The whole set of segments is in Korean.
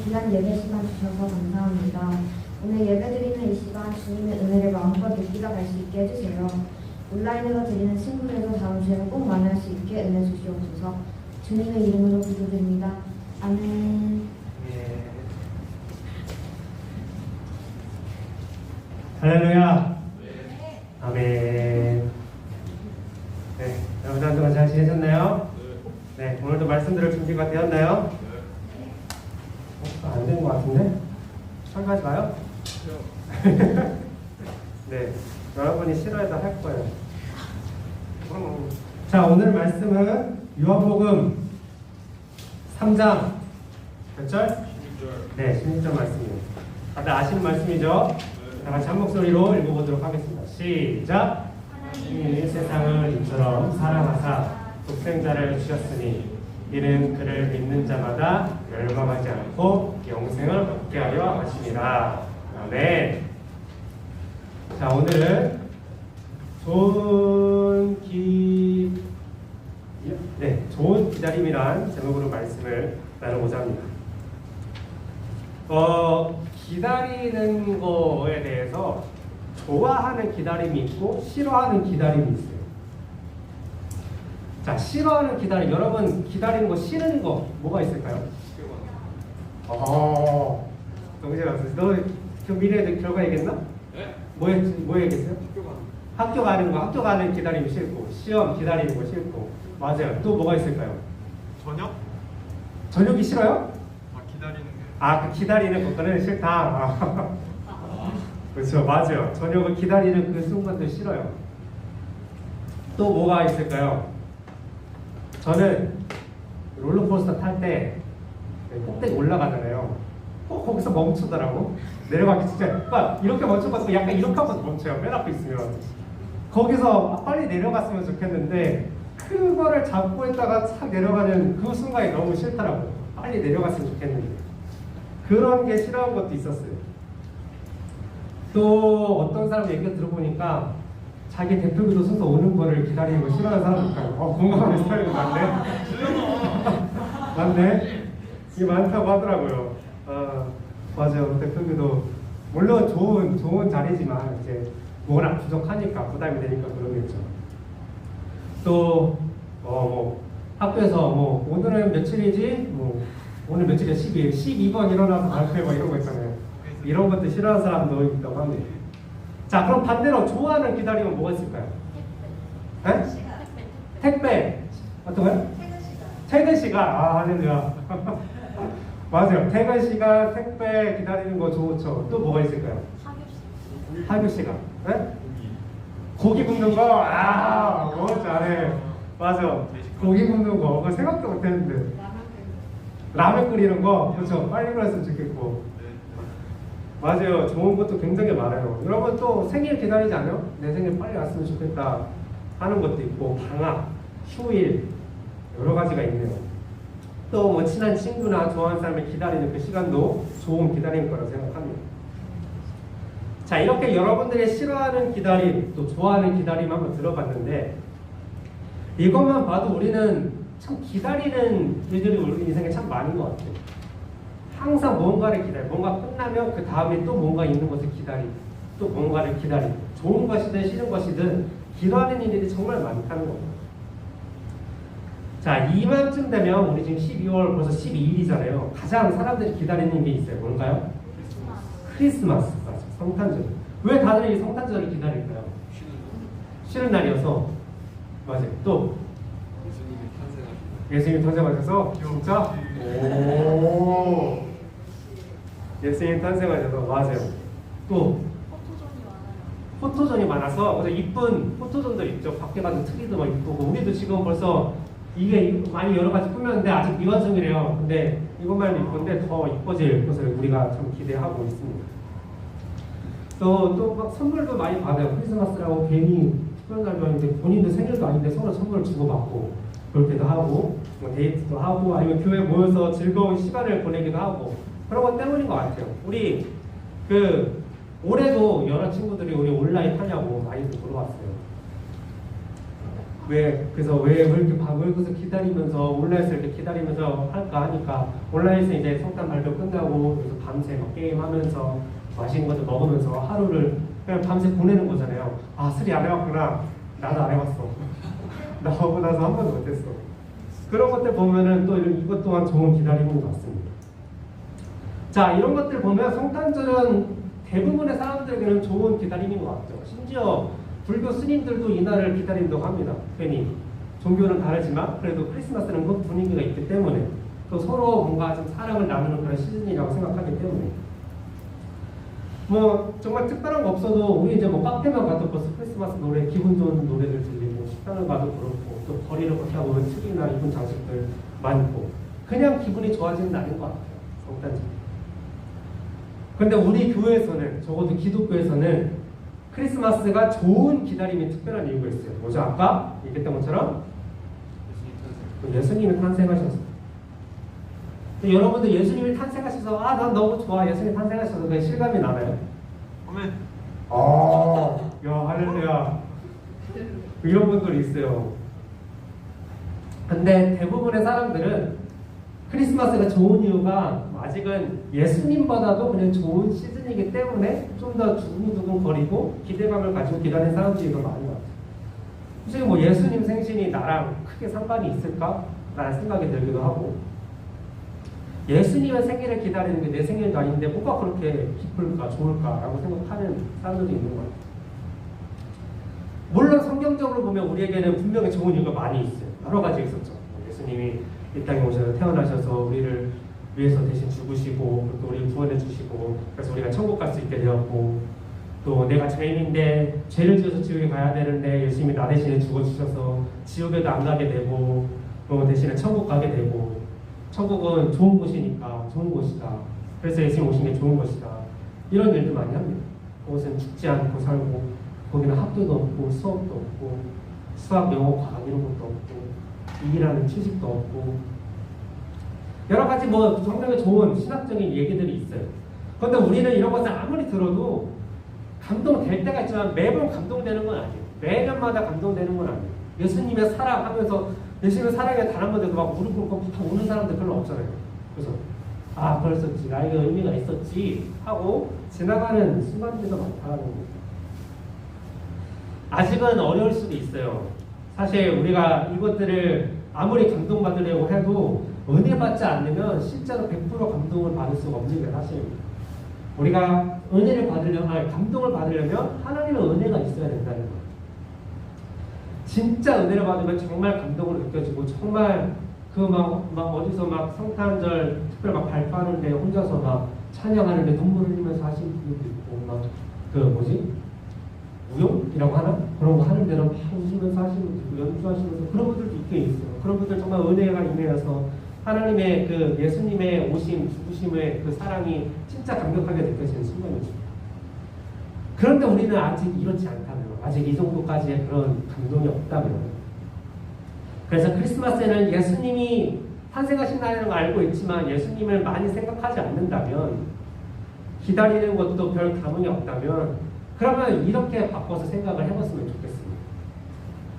귀한 예배 시간 주셔서 감사합니다. 오늘 예배 드리는 이 시간 주님의 은혜를 마음껏 느끼다 갈 수 있게 해주세요. 온라인으로 드리는 친구들도 다음 주에는 꼭 만날 수 있게 은혜 주시옵소서. 주님의 이름으로 기도드립니다. 아멘. 할렐루야. 아멘. 네, 여러분 한 주간 잘 지내셨나요? 네, 오늘도 말씀 들을 준비가 되었나요? 안 된 것 같은데? 설가지 마요? 네, 여러분이 싫어해도 할 거예요. 자, 오늘 말씀은 요한복음 3장 몇 절? 16절. 네, 16절 말씀이에요. 다들 아시는 말씀이죠? 다 같이 한 목소리로 읽어보도록 하겠습니다. 시작! 하나님이 세상을 이처럼 사랑하사 독생자를 주셨으니 이는 그를 믿는 자마다 멸망하지 않고 영생을 얻게 하려 하심이라. 아멘. 자, 오늘은 좋은 기다림이란 제목으로 말씀을 나누고자 합니다. 기다리는 거에 대해서 좋아하는 기다림이 있고 싫어하는 기다림이 있어요. 자, 싫어하는 기다림, 여러분 기다리는 거 싫은 거 뭐가 있을까요? 동시에 너그 미래에 결과 얘기했나? 네? 뭐 얘기했어요? 학교 가는 거, 학교 가는 기다림이 싫고 시험 기다리는 거 싫고. 맞아요. 또 뭐가 있을까요? 저녁? 저녁이 싫어요? 기다리는 게. 그 기다리는 것들은 싫다. 그렇죠, 맞아요. 저녁을 기다리는 그 순간도 싫어요. 또 뭐가 있을까요? 저는 롤러코스터 탈 때 꼭대기 올라가잖아요. 꼭 거기서 멈추더라고. 내려가기 진짜 이렇게 멈춰가지고 약간 이렇게 하면서 멈춰요. 맨 앞에 있으면. 거기서 빨리 내려갔으면 좋겠는데 그거를 잡고 있다가 싹 내려가는 그 순간이 너무 싫더라고요. 빨리 내려갔으면 좋겠는데. 그런 게 싫어하는 것도 있었어요. 또 어떤 사람 얘기 들어보니까 자기 대표기도 순서 오는 거를 기다리는 거 싫어하는 사람도 있다고. 공감하는 스타일도 많네. 맞네. 이게 많다고 하더라고요. 맞아요. 대표기도 물론 좋은 자리지만 이제 워낙 부족하니까 부담이 되니까 그러겠죠. 또 학교에서 오늘은 며칠이지? 오늘 며칠이야? 12번 일어나서 발표해 이런 거 있잖아요. 이런 것도 싫어하는 사람도 있다고 합니다. 자, 그럼 반대로 좋아하는 기다림은 뭐가 있을까요? 네? 택배. 어떤 거요? 퇴근 시간. 할렐루야. 맞아요. 퇴근 시간 택배 기다리는 거 좋죠. 또 뭐가 있을까요? 하교 시간. 네? 고기 굽는 거. 너무 잘해. 맞아. 고기 굽는 거. 그거 생각도 못했는데. 라면 끓이는 거. 그렇죠. 빨리 그랬으면 좋겠고. 맞아요. 좋은 것도 굉장히 많아요. 여러분 또 생일 기다리지 않아요? 내 생일 빨리 왔으면 좋겠다 하는 것도 있고, 방학, 휴일 여러 가지가 있네요. 또 친한 친구나 좋아하는 사람을 기다리는 그 시간도 좋은 기다림일 거라고 생각합니다. 자, 이렇게 여러분들의 싫어하는 기다림, 또 좋아하는 기다림 한번 들어봤는데, 이것만 봐도 우리는 참 기다리는 일들이 우리 인생에 참 많은 것 같아요. 항상 뭔가를 기다려. 뭔가 끝나면 그 다음에 또 뭔가 있는 것을 기다리고, 또 뭔가를 기다리고, 좋은 것이든 싫은 것이든 기다리는 일들이 정말 많다는 겁니다. 자, 이맘쯤 되면 우리 지금 12월 벌써 12일이잖아요. 가장 사람들이 기다리는 게 있어요. 뭔가요? 크리스마스. 맞아. 성탄절. 왜 다들 이 성탄절을 기다릴까요? 쉬는 날이어서. 맞아요. 또 예수님이 탄생하셔서. 진짜? 오. 예수님 탄생하셔서. 맞아요. 또 포토존이 많아서 이쁜 포토존들 있죠. 밖에 가서 트리도 막 이쁘고. 우리도 지금 벌써 이게 많이 여러 가지 꾸몄는데 아직 미완성이래요. 근데 이것만 이쁜데 더 이뻐질 것을 우리가 참 기대하고 있습니다. 또 막 선물도 많이 받아요. 크리스마스라고 괜히 특별한 날도 아닌데 본인도 생일도 아닌데 서로 선물 주고받고 그럴 때도 하고, 데이트도 하고, 아니면 교회 모여서 즐거운 시간을 보내기도 하고, 그런 것 때문인 것 같아요. 우리 올해도 여러 친구들이 우리 온라인 하냐고 많이들 물어봤어요. 그래서 왜 이렇게 여기서 기다리면서 온라인에서 이렇게 기다리면서 할까 하니까 온라인에서 이제 성탄 발표 끝나고 그래서 밤새 막 게임하면서 맛있는 것도 먹으면서 하루를 그냥 밤새 보내는 거잖아요. 아, 수리 안 해봤구나. 나도 안 해봤어. 나오고 나서 한 번도 못했어. 그런 것들 보면은 또 이것 또한 좋은 기다림인 것 같습니다. 자, 이런 것들 보면 성탄절은 대부분의 사람들에게는 좋은 기다림인 것 같죠. 심지어 불교 스님들도 이날을 기다린다고 합니다. 괜히 종교는 다르지만 그래도 크리스마스는 그 분위기가 있기 때문에 또 서로 뭔가 좀 사랑을 나누는 그런 시즌이라고 생각하기 때문에 뭐 정말 특별한 거 없어도 우리 이제 뭐 카페만 가도 벌써 크리스마스 노래 기분 좋은 노래들 들리고 식당을 가도 그렇고 또 거리를 걷다 보면 트리나 이쁜 장식들 많고 그냥 기분이 좋아지는 날인 것 같아요. 성탄절. 근데 우리 교회에서는 적어도 기독교에서는 크리스마스가 좋은 기다림이 특별한 이유가 있어요. 뭐죠? 아까 얘기했던 것처럼 예수님이 탄생하셔서 여러분들 예수님이 탄생하셔서 난 너무 좋아 예수님이 탄생하셔서 그게 실감이 나나요? 아멘. 야 할렐루야 이런 분들이 있어요. 근데 대부분의 사람들은 크리스마스가 좋은 이유가 아직은 예수님보다도 그냥 좋은 시즌이기 때문에 좀 더 두근두근거리고 기대감을 가지고 기다리는 사람들이 더 많은 것 같아요. 솔직히 뭐 예수님 생신이 나랑 크게 상관이 있을까? 라는 생각이 들기도 하고 예수님의 생일을 기다리는 게 내 생일도 아닌데 뭐가 그렇게 기쁠까 좋을까 라고 생각하는 사람들도 있는 것 같아요. 물론 성경적으로 보면 우리에게는 분명히 좋은 이유가 많이 있어요. 여러 가지 있었죠. 예수님이 이 땅에 오셔서 태어나셔서 우리를 위해서 대신 죽으시고 또 우리를 구원해 주시고 그래서 우리가 천국 갈 수 있게 되었고 또 내가 죄인인데 죄를 지어서 지옥에 가야 되는데 예수님이 나 대신에 죽어주셔서 지옥에도 안 가게 되고 대신에 천국 가게 되고 천국은 좋은 곳이니까 좋은 곳이다. 그래서 예수님 오신 게 좋은 것이다. 이런 일도 많이 합니다. 그곳은 죽지 않고 살고 거기는 학교도 없고 수업도 없고 수학, 영어, 과학 이런 것도 없고 일하는 취직도 없고 여러 가지 뭐 성경에 좋은 신학적인 얘기들이 있어요. 그런데 우리는 이런 것을 아무리 들어도 감동될 때가 있지만 매번 감동되는 건 아니에요. 매년마다 감동되는 건 아니에요. 예수님의 사랑하면서 예수님의 사랑에 단 한 번도 막 무릎 꿇고 막 우는 사람들 별로 없잖아요. 그래서 그랬었지 나에게 의미가 있었지 하고 지나가는 순간들도 많다는 겁니다. 아직은 어려울 수도 있어요. 사실 우리가 이것들을 아무리 감동받으려고 해도 은혜 받지 않으면 실제로 100% 감동을 받을 수가 없는 게 사실입니다. 우리가 은혜를 받으려면, 감동을 받으려면 하나님의 은혜가 있어야 된다는 거예요. 진짜 은혜를 받으면 정말 감동으로 느껴지고 정말 막 어디서 막 성탄절 특별 막 발표하는데 혼자서 막 찬양하는데 눈물 흘리면서 하시는 분들도 있고 막 무용이라고 하나? 그런 거 하는 데는 막 웃으면서 하시는 분들도 있고 연주하시면서 그런 분들도 있긴 있어요. 그런 분들 정말 은혜가 임해서 하나님의 그 예수님의 오심, 죽으심의 그 사랑이 진짜 감격하게 느껴지는 순간이죠. 그런데 우리는 아직 이렇지 않다면, 아직 이 정도까지의 그런 감동이 없다면, 그래서 크리스마스에는 예수님이 탄생하신다는 걸 알고 있지만 예수님을 많이 생각하지 않는다면, 기다리는 것도 별 감흥이 없다면, 그러면 이렇게 바꿔서 생각을 해봤으면 좋겠습니다.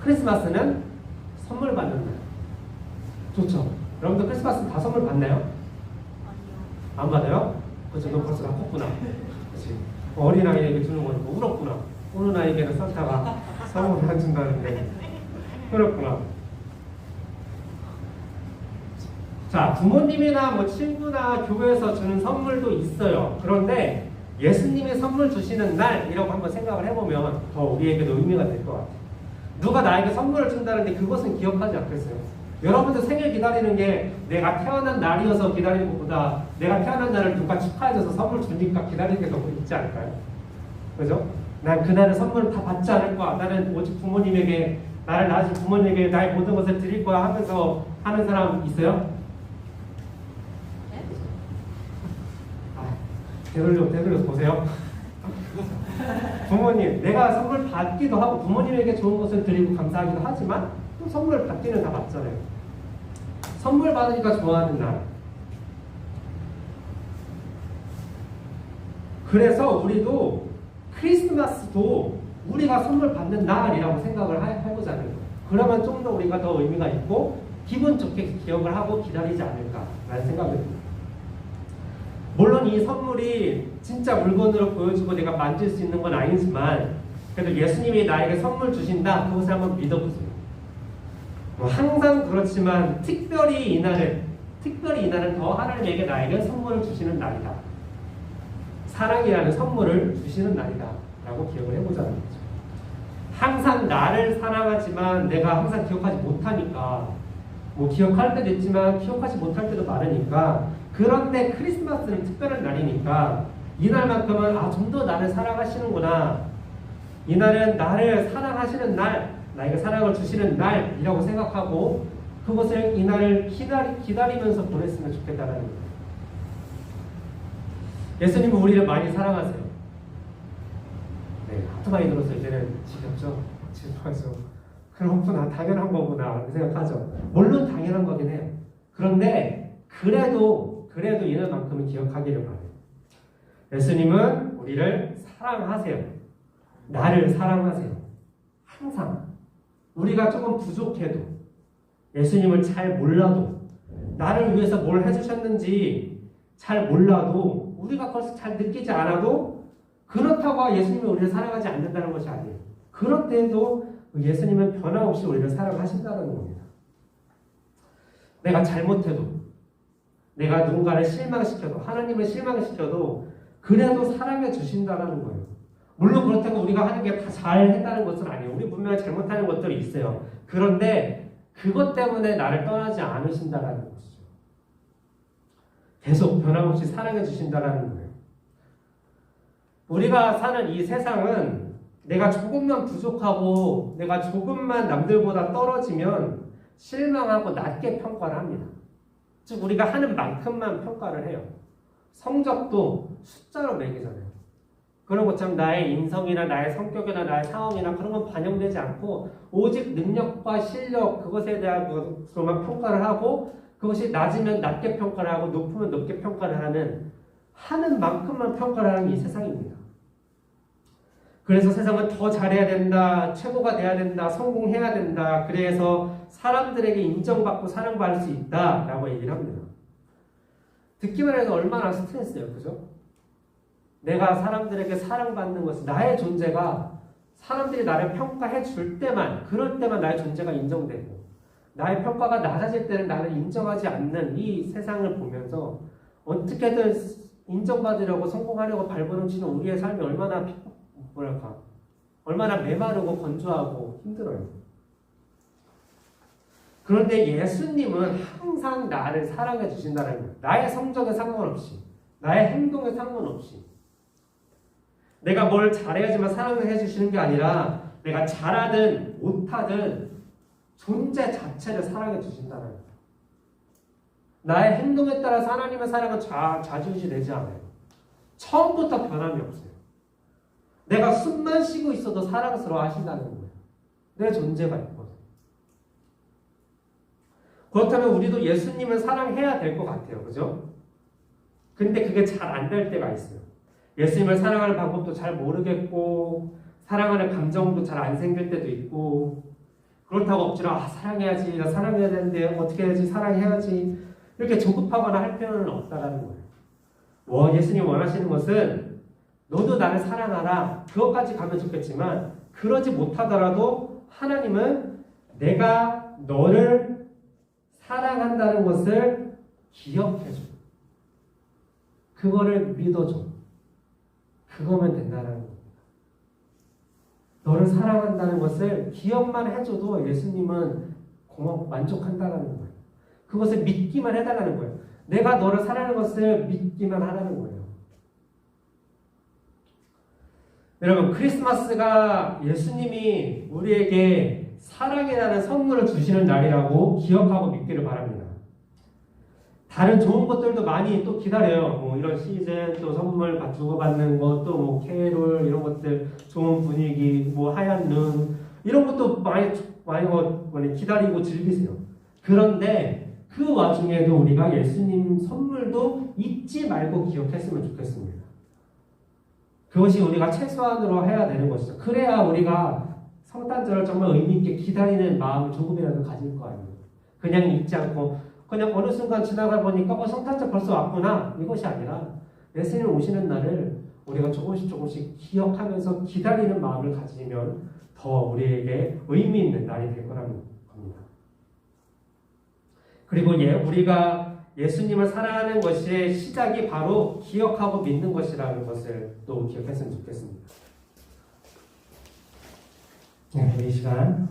크리스마스는 선물 받는 날. 좋죠? 여러분들 크리스마스 다 선물 받나요? 아니요. 안 받아요? 그렇죠. 너 벌써 다 컸구나. 그렇지. 어린아이에게 주는 거니까 울었구나. 우는 아이에게는 산타가 선물을 안 준다는데 그렇구나. 자, 부모님이나 뭐 친구나 교회에서 주는 선물도 있어요. 그런데 예수님이 선물 주시는 날이라고 한번 생각을 해보면 더 우리에게도 의미가 될 것 같아요. 누가 나에게 선물을 준다는데 그것은 기억하지 않겠어요? 여러분들 생일 기다리는 게 내가 태어난 날이어서 기다리는 것보다 내가 태어난 날을 누가 축하해줘서 선물 주니까 기다리는 게 더 있지 않을까요? 그죠? 난 그날은 선물을 다 받지 않을 거야. 나는 오직 부모님에게, 나를 낳으신 부모님에게 나의 모든 것을 드릴 거야 하면서 하는 사람 있어요? 되돌려서 보세요. 부모님, 내가 선물 받기도 하고 부모님에게 좋은 것을 드리고 감사하기도 하지만 또 선물 받기는 다 받잖아요. 선물 받으니까 좋아하는 날. 그래서 우리도 크리스마스도 우리가 선물 받는 날이라고 생각을 해보자는 거예요. 그러면 좀 더 우리가 더 의미가 있고 기분 좋게 기억을 하고 기다리지 않을까라는 생각이 듭니다. 물론 이 선물이 진짜 물건으로 보여주고 내가 만질 수 있는 건 아니지만 그래도 예수님이 나에게 선물 주신다. 그것을 한번 믿어보세요. 항상 그렇지만 특별히 이날은 더 하나님에게 나에게 선물을 주시는 날이다. 사랑이라는 선물을 주시는 날이다. 라고 기억을 해보자는 거죠. 항상 나를 사랑하지만 내가 항상 기억하지 못하니까 기억할 때도 있지만 기억하지 못할 때도 많으니까 그런데 크리스마스는 특별한 날이니까 이날만큼은 좀 더 나를 사랑하시는구나. 이날은 나를 사랑하시는 날, 나에게 사랑을 주시는 날이라고 생각하고 그것을 이날을 기다리면서 보냈으면 좋겠다라는 거예요. 예수님은 우리를 많이 사랑하세요. 네, 하도 많이 들었어요. 이제는 지겹죠? 지겹죠. 그렇구나, 당연한 거구나 생각하죠. 물론 당연한 거긴 해요. 그런데 그래도 이날만큼은 기억하기를 바래요. 예수님은 우리를 사랑하세요. 나를 사랑하세요. 항상 우리가 조금 부족해도 예수님을 잘 몰라도 나를 위해서 뭘 해주셨는지 잘 몰라도 우리가 그것을 잘 느끼지 않아도 그렇다고 예수님이 우리를 사랑하지 않는다는 것이 아니에요. 그럴 때도 예수님은 변함없이 우리를 사랑하신다는 겁니다. 내가 잘못해도 내가 누군가를 실망시켜도 하나님을 실망시켜도 그래도 사랑해 주신다는 거예요. 물론 그렇다고 우리가 하는 게 다 잘했다는 것은 아니에요. 우리 분명히 잘못하는 것들이 있어요. 그런데 그것 때문에 나를 떠나지 않으신다는 것이죠. 계속 변함없이 사랑해 주신다는 거예요. 우리가 사는 이 세상은 내가 조금만 부족하고 내가 조금만 남들보다 떨어지면 실망하고 낮게 평가를 합니다. 즉 우리가 하는 만큼만 평가를 해요. 성적도 숫자로 매기잖아요. 그런 것처럼 나의 인성이나 나의 성격이나 나의 상황이나 그런 건 반영되지 않고 오직 능력과 실력 그것에 대한 것으로만 평가를 하고 그것이 낮으면 낮게 평가를 하고 높으면 높게 평가를 하는 만큼만 평가를 하는 이 세상입니다. 그래서 세상은 더 잘해야 된다, 최고가 돼야 된다, 성공해야 된다. 그래서 사람들에게 인정받고 사랑받을 수 있다라고 얘기를 합니다. 듣기만 해도 얼마나 스트레스예요, 그죠? 내가 사람들에게 사랑받는 것은 나의 존재가 사람들이 나를 평가해 줄 때만, 그럴 때만 나의 존재가 인정되고 나의 평가가 낮아질 때는 나를 인정하지 않는 이 세상을 보면서 어떻게든 인정받으려고 성공하려고 발버둥치는 우리의 삶이 얼마나 메마르고 건조하고 힘들어요. 그런데 예수님은 항상 나를 사랑해 주신다는 거예요. 나의 성적에 상관없이, 나의 행동에 상관없이. 내가 뭘 잘해야지만 사랑을 해주시는 게 아니라 내가 잘하든 못하든 존재 자체를 사랑해 주신다는 거예요. 나의 행동에 따라서 하나님의 사랑은 좌지우지 되지 않아요. 처음부터 변함이 없어요. 내가 숨만 쉬고 있어도 사랑스러워 하신다는 거예요. 내 존재가 있거든. 그렇다면 우리도 예수님을 사랑해야 될 것 같아요. 그죠? 근데 그게 잘 안 될 때가 있어요. 예수님을 사랑하는 방법도 잘 모르겠고 사랑하는 감정도 잘 안 생길 때도 있고 그렇다고 억지로 사랑해야지, 나 사랑해야 되는데 어떻게 해야지, 사랑해야지 이렇게 조급하거나 할 필요는 없다라는 거예요. 예수님이 원하시는 것은 너도 나를 사랑하라. 그것까지 가면 좋겠지만 그러지 못하더라도 하나님은 내가 너를 사랑한다는 것을 기억해줘. 그거를 믿어줘. 그거면 된다는 겁니다. 너를 사랑한다는 것을 기억만 해줘도 예수님은 만족한다는 거예요. 그것을 믿기만 해달라는 거예요. 내가 너를 사랑하는 것을 믿기만 하라는 거예요. 여러분, 크리스마스가 예수님이 우리에게 사랑이라는 선물을 주시는 날이라고 기억하고 믿기를 바랍니다. 다른 좋은 것들도 많이 또 기다려요. 이런 시즌, 또 선물 주고받는 것, 또 캐롤, 이런 것들, 좋은 분위기, 하얀 눈, 이런 것도 많이 기다리고 즐기세요. 그런데 그 와중에도 우리가 예수님 선물도 잊지 말고 기억했으면 좋겠습니다. 그것이 우리가 최소한으로 해야 되는 것이죠. 그래야 우리가 성탄절을 정말 의미 있게 기다리는 마음을 조금이라도 가질 거 아니에요. 그냥 잊지 않고 그냥 어느 순간 지나가 보니까 성탄절 벌써 왔구나 이것이 아니라 예수님 오시는 날을 우리가 조금씩 기억하면서 기다리는 마음을 가지면 더 우리에게 의미 있는 날이 될 거라는 겁니다. 그리고 우리가 예수님을 사랑하는 것의 시작이 바로 기억하고 믿는 것이라는 것을 또 기억했으면 좋겠습니다. 네, 이 시간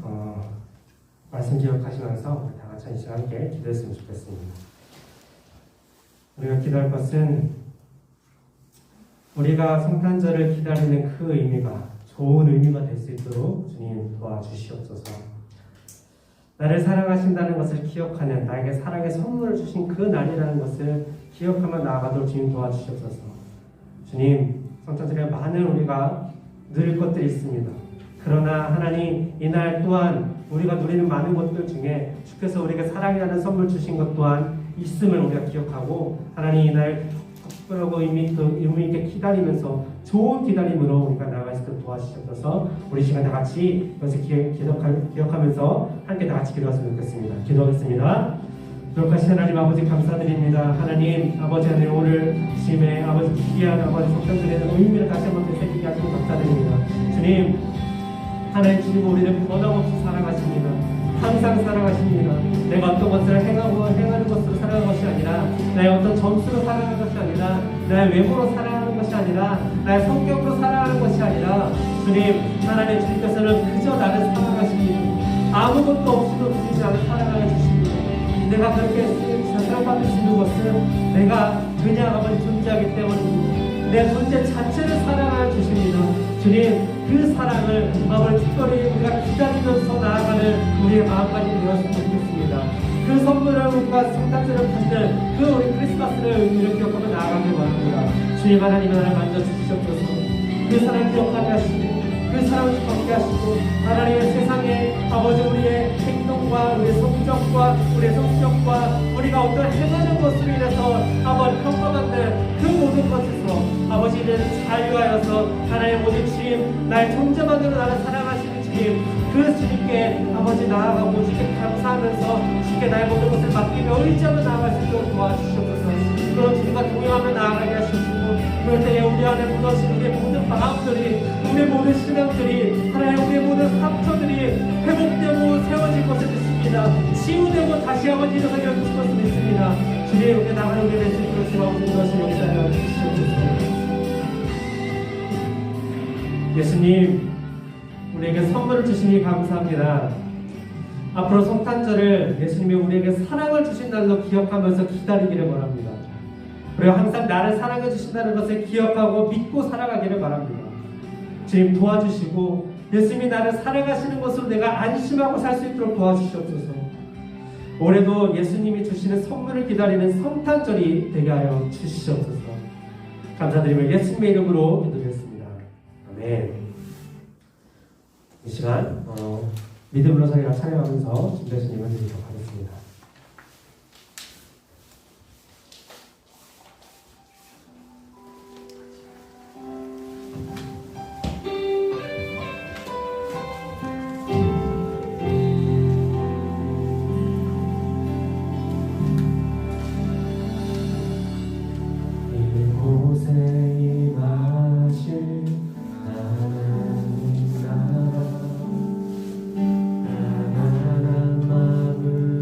말씀 기억하시면서 다 같이 이 시간 함께 기도했으면 좋겠습니다. 우리가 기도할 것은 우리가 성탄절을 기다리는 그 의미가 좋은 의미가 될 수 있도록 주님 도와주시옵소서. 나를 사랑하신다는 것을 기억하는 나에게 사랑의 선물을 주신 그 날이라는 것을 기억하며 나아가도록 주님 도와주시옵소서. 주님, 성탄절에 많은 우리가 누릴 것들이 있습니다. 그러나 하나님, 이날 또한 우리가 누리는 많은 것들 중에 주께서 우리에게 사랑이라는 선물 주신 것 또한 있음을 우리가 기억하고 하나님 이날 특별하고 의미 있게 기다리면서 좋은 기다림으로 우리가 나아갈 수 있도록 도와주셔서 우리 시간 다 같이 이것을 기억하면서 함께 다 같이 기도했으면 좋겠습니다. 기도하겠습니다. 기억하신 하나님 아버지 감사드립니다. 하나님 아버지 하나님 오늘 주님의 아버지 귀한 아버지 성탄절에는 의미를 다시 한번 되새기게 하시고 감사드립니다. 주님 하나님 주님 우리를 변함없이 사랑하십니다. 항상 사랑하십니다. 내가 어떤 것을 행하는 것으로 사랑하는 것이 아니라 나의 어떤 점수로 사랑하는 것이 아니라 나의 외모로 사랑하는 것이 아니라 나의 성격으로 사랑하는 것이 아니라 주님 하나님 주님께서는 그저 나를 사랑하십니다. 아무것도 없이도 주님 나를 사랑하여 주십니다. 내가 그렇게 사랑받을 수 있는 것은 내가 그냥 아버지 존재하기 때문입니다. 내 존재 자체를 사랑하여 주십니다. 주님 그 사랑을 아버지 특별히 우리가 기다리면서 나아가는 우리의 마음까지 되었으면 좋겠습니다. 그 선물을 우리가 성탄절을 받는 그 우리 크리스마스를 의미를 기억하며 나아가길 바랍니다. 주님 하나님 나를 만져주시옵소서. 그 사랑 기억하게 하시고 그 사랑을 받게 하시고 하나님의 세상에 아버지 우리의 행동과 우리의 성적과 우리의 성격과 우리가 어떤 행하는 것으로 인해서 아버지 평가받는 그 모든 것에서 아버지는 자유하여서 하나님 모든 주님 나의 존재만으로 나를 사랑하시는 주님 그 주님께 아버지 나아가고 주님께 감사하면서 주님께 나의 모든 것을 맡기며 의지하며 나아갈 수 있도록 도와주시옵소서. 그런 주님과 동행하며 나아가게 하시고 그럴 때에 우리 안에 묻어진 우리의 모든 마음들이 우리의 모든 신앙들이 하나님 우리의 모든 상처들이 회복되고 세워질 것을 믿습니다. 치유되고 다시 한번 일어서 일어날 것을 믿습니다. 주님의 은혜 나가는 우리의 예수 그리스도 아버지 것을 역사하여 주시옵소서. 예수님 우리에게 선물을 주시니 감사합니다. 앞으로 성탄절을 예수님이 우리에게 사랑을 주신 날로 기억하면서 기다리기를 바랍니다. 그리고 항상 나를 사랑해 주신다는 것을 기억하고 믿고 살아가기를 바랍니다. 주님 도와주시고 예수님이 나를 사랑하시는 것으로 내가 안심하고 살 수 있도록 도와주시옵소서. 올해도 예수님이 주시는 선물을 기다리는 성탄절이 되게 하여 주시옵소서. 감사드리며 예수님의 이름으로 기도드렸습니다. 아멘. 이 시간 믿음으로 저희가 찬양하면서 준비하신 예물 드리도록 하겠습니다. 나가는 마음을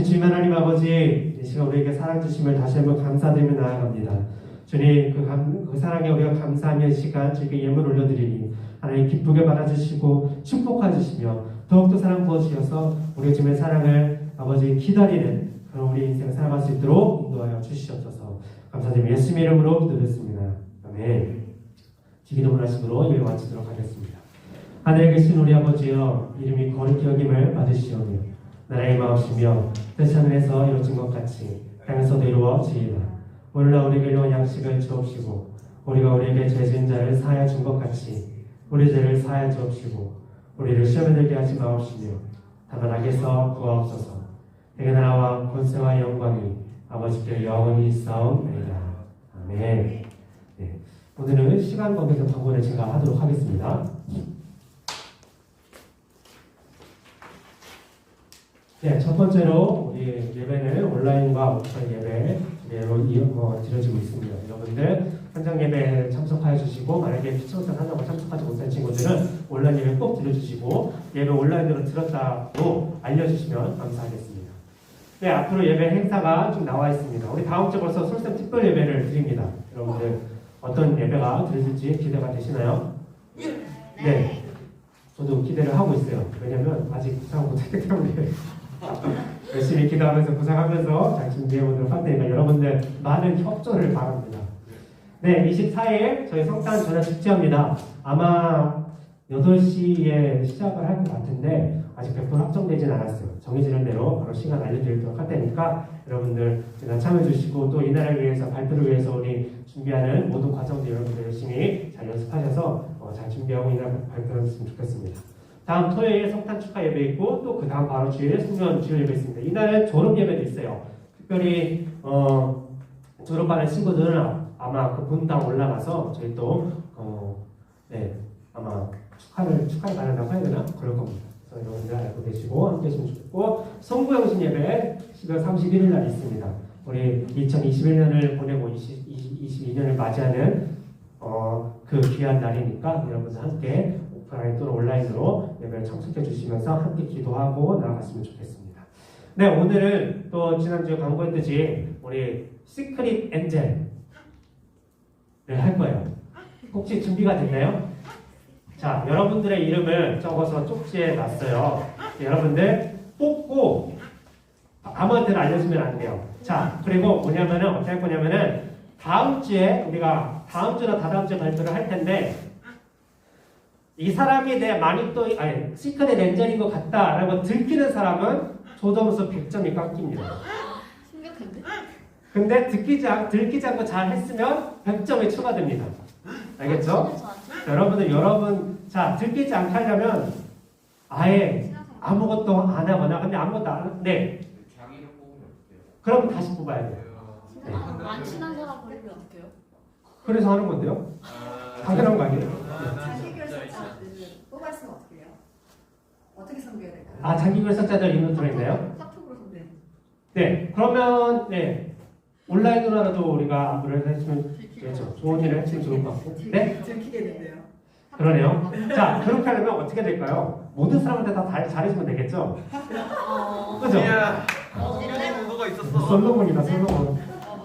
주님 하나님 아버지, 이 시간 우리에게 사랑 주심을 다시 한번 감사드리며 나아갑니다. 주님, 그 사랑에 우리가 감사하며 시간 주님께 예물 올려드리니 하나님 기쁘게 받아주시고 축복해 주시며 더욱더 사랑 부어주셔서 우리 주님의 사랑을 아버지 기다리는 그런 우리 인생 살아갈 수 있도록 인도하여 주시옵소서. 감사드리며 예수님의 이름으로 기도드렸습니다. 아멘. 기도문 하심으로 예배 마치도록 하겠습니다. 하늘에 계신 우리 아버지여, 이름이 거룩히 여김을 받으시오며 나라의 마옵시며 뜻 하늘에서 이루어진 것 같이 땅에서도 이루어지이다. 오늘날 우리에게 일용할 양식을 주옵시고 우리가 우리에게 죄 지은 자를 사하여 준 것 같이 우리 죄를 사하여 주옵시고 우리를 시험에 들게 하지 마옵시며 다만 악에서 구하옵소서. 내게 나라와 권세와 영광이 아버지께 영원히 있사옵나이다. 아멘. 네. 오늘은 시간 관계상 광고를 제가 하도록 하겠습니다. 네, 첫 번째로 우리 예배는 온라인과 오프라인 예배로 드려지고 있습니다. 여러분들 현장 예배에 참석하여 주시고 만약에 피청선 하자고 참석하지 못한 친구들은 온라인 예배 꼭 드려주시고 예배 온라인으로 들었다고 알려주시면 감사하겠습니다. 네, 앞으로 예배 행사가 좀 나와 있습니다. 우리 다음 주 벌써 솔샘 특별 예배를 드립니다. 여러분들 어떤 예배가 드려질지 기대가 되시나요? 네, 저도 기대를 하고 있어요. 왜냐면 아직 구상 못했기 때문에 열심히 기도하면서 구상하면서 잘 준비해보도록 할 테니까 여러분들 많은 협조를 바랍니다. 네, 24일 저희 성탄 전화 축제합니다. 아마 8시에 시작을 할 것 같은데 아직 100% 확정되진 않았어요. 정해지는 대로 바로 시간 알려드리도록 할 테니까 여러분들 참여해주시고 또 이날을 위해서 발표를 위해서 우리 준비하는 모든 과정들 여러분들 열심히 잘 연습하셔서 잘 준비하고 이날 발표했으면 좋겠습니다. 다음 토요일 성탄 축하 예배 있고 또 그 다음 바로 주일에 송년 주일 예배 있습니다. 이날은 졸업 예배도 있어요. 특별히 졸업하는 친구들은 아마 그 본당 올라가서 저희 또 아마 축하를 받는다고 해야 되나? 그럴 겁니다. 그래서 여러분들 알고 계시고 함께 해주시면 좋겠고 성부영신 예배 12월 31일 날 있습니다. 우리 2021년을 보내고 22년을 맞이하는 그 귀한 날이니까 여러분들 함께 오프라인 또는 온라인으로 예배를 참석해 주시면서 함께 기도하고 나아갔으면 좋겠습니다. 네, 오늘은 또 지난주에 광고했듯이 우리 시크릿 엔젤을 할 거예요. 혹시 준비가 됐나요? 자, 여러분들의 이름을 적어서 쪽지에 놨어요. 여러분들 뽑고 아무한테나 알려주면 안 돼요. 자, 그리고 뭐냐면은 어떻게 할 거냐면은 다음 주에 우리가 다음 주나 다다음 주에 발표를 할 텐데 이 사람이 내 시크릿 엔젤인 것 같다라고 들키는 사람은 조점수 100점이 깎입니다. 심각한데? 근데 들키지 않고 잘 했으면 100점이 추가됩니다. 알겠죠? 여러분, 자, 들키지 않게 하려면 아예 아무것도 안 하거나, 근데 아무것도 안 하는데, 네. 자기를 뽑으면 어때요? 그럼 다시 뽑아야 돼요. 안 친한 사람 버리면 어떡해요? 그래서 하는 건데요? 당연한 거 아니에요? 뽑았으면 어떻게 해요? 어떻게 선별해야 될까요? 아, 장기글 석자들 이름 들어있나요? 카톡으로 선배. 네, 그러면, 네. 온라인으로라도 우리가 안부를 했으면, 그렇죠. 좋은 일을 했으면 좋을 것 같고. 네? 들키겠는데요? 그러네요. 자, 그렇게 하려면 어떻게 될까요? 모든 사람한테 다 잘해주면 되겠죠? 그죠? 누가 있었어? 솔로몬이다, 솔로몬.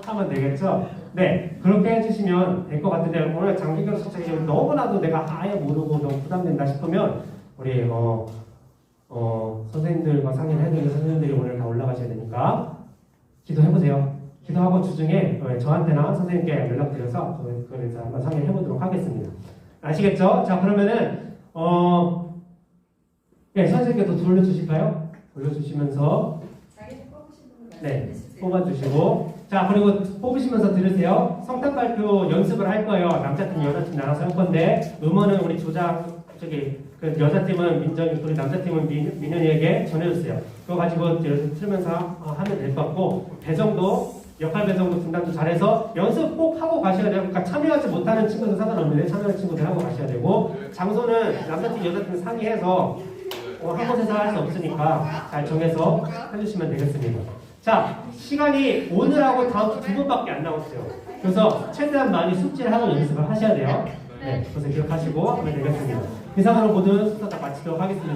하면 되겠죠? 네, 그렇게 해주시면 될 것 같은데, 오늘 장기경 수책이 너무나도 내가 아예 모르고 너무 부담된다 싶으면, 우리, 선생님들과 상의를 해야 되는 선생님들이 오늘 다 올라가셔야 되니까, 기도해보세요. 기도하고 주중에 저한테나 선생님께 연락드려서 그래서 한번 상의를 해보도록 하겠습니다. 아시겠죠? 자, 그러면은, 네, 선생님께 또 돌려주실까요? 돌려주시면서, 자기 뽑으신 분을 네, 말씀해주세요. 뽑아주시고, 자, 그리고 뽑으시면서 들으세요. 성탄 발표 연습을 할 거예요. 남자팀, 여자팀 나눠서 할 건데, 음원은 우리 그 여자팀은 민정이, 우리 남자팀은 민현이에게 전해주세요. 그거 가지고 틀면서 하면 될 것 같고, 배정도, 역할 배정도 분담도 잘해서 연습 꼭 하고 가셔야 돼요. 그러니까 참여하지 못하는 친구들 상관없는데 참여하는 친구들 하고 가셔야 되고, 장소는 남자팀, 여자팀 상의해서 한 곳에서 할 수 없으니까 잘 정해서 해주시면 되겠습니다. 자, 시간이 오늘하고 다음 주 2번밖에 안 남았어요. 그래서 최대한 많이 숙지를 하고 연습을 하셔야 돼요. 네, 그래서 기억하시고 하면 되겠습니다. 이상으로 모든 수사 다 마치도록 하겠습니다.